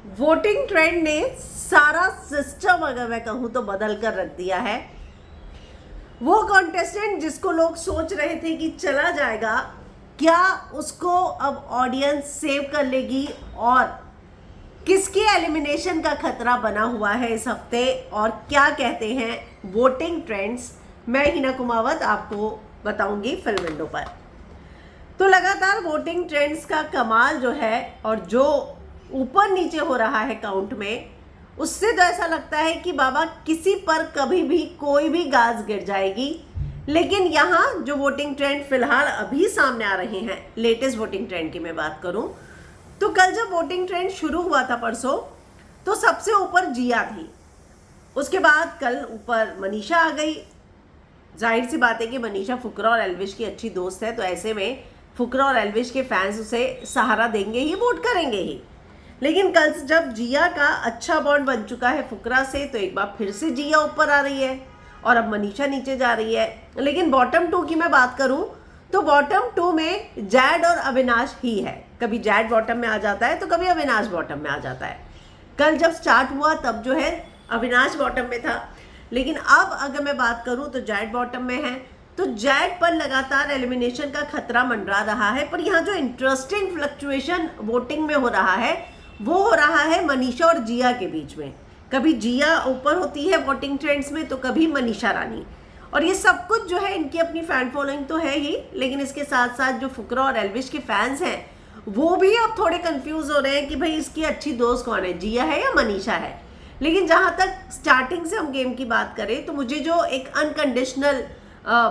Voting trend ने सारा system अगर मैं कहूं तो बदल कर रख दिया है। वो कॉन्टेस्टेंट जिसको लोग सोच रहे थे कि चला जाएगा, क्या उसको अब ऑडियंस सेव कर लेगी और किसकी एलिमिनेशन का खतरा बना हुआ है इस हफ्ते और क्या कहते हैं वोटिंग ट्रेंड्स, मैं हिना कुमावत आपको बताऊंगी फिल्म विंडो पर। तो लगातार वोटिंग ट्रेंड्स का कमाल जो है और जो ऊपर नीचे हो रहा है काउंट में, उससे तो ऐसा लगता है कि बाबा किसी पर कभी भी कोई भी गाज गिर जाएगी। लेकिन यहाँ जो वोटिंग ट्रेंड फिलहाल अभी सामने आ रहे हैं, लेटेस्ट वोटिंग ट्रेंड की मैं बात करूं तो कल जब वोटिंग ट्रेंड शुरू हुआ था परसों, तो सबसे ऊपर जिया थी। उसके बाद कल ऊपर मनीषा आ गई। जाहिर सी बात है कि मनीषा फुकरा और एल्विश की अच्छी दोस्त है, तो ऐसे में फुकरा और एल्विश के फैंस उसे सहारा देंगे ही, वोट करेंगे ही। लेकिन कल जब जिया का अच्छा बॉन्ड बन चुका है फुकरा से, तो एक बार फिर से जिया ऊपर आ रही है और अब मनीषा नीचे जा रही है। लेकिन बॉटम 2 की मैं बात करूं तो बॉटम 2 में जैड और अविनाश ही है। कभी जैड बॉटम में आ जाता है तो कभी अविनाश बॉटम में आ जाता है। कल जब स्टार्ट हुआ तब जो है अविनाश बॉटम में था, लेकिन अब अगर मैं बात करूं तो जैड बॉटम में है। तो जैड पर लगातार एलिमिनेशन का खतरा मंडरा रहा है। पर यहाँ जो इंटरेस्टिंग फ्लक्चुएशन वोटिंग में हो रहा है वो हो रहा है मनीषा और जिया के बीच में। कभी जिया ऊपर होती है वोटिंग ट्रेंड्स में तो कभी मनीषा रानी। और ये सब कुछ जो है, इनकी अपनी फैन फॉलोइंग तो है ही, लेकिन इसके साथ साथ जो फुकरा और एल्विश के फैंस हैं वो भी अब थोड़े कंफ्यूज हो रहे हैं कि भाई इसकी अच्छी दोस्त कौन है, जिया है या मनीषा है। लेकिन जहाँ तक स्टार्टिंग से हम गेम की बात करें तो मुझे जो एक अनकंडीशनल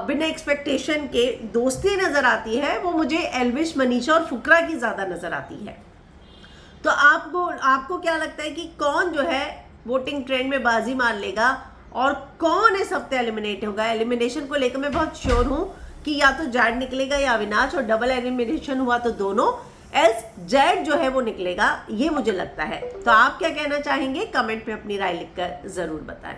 बिना एक्सपेक्टेशन के दोस्ती नजर आती है वो मुझे एल्विश, मनीषा और फुकरा की ज़्यादा नजर आती है। तो आपको क्या लगता है कि कौन जो है वोटिंग ट्रेंड में बाजी मार लेगा और कौन इस हफ्ते एलिमिनेट होगा? एलिमिनेशन को लेकर मैं बहुत श्योर हूं कि या तो जैड निकलेगा या अविनाश, और डबल एलिमिनेशन हुआ तो दोनों, एल्स जैड जो है वो निकलेगा, ये मुझे लगता है। तो आप क्या कहना चाहेंगे? कमेंट में अपनी राय लिखकर जरूर बताएं।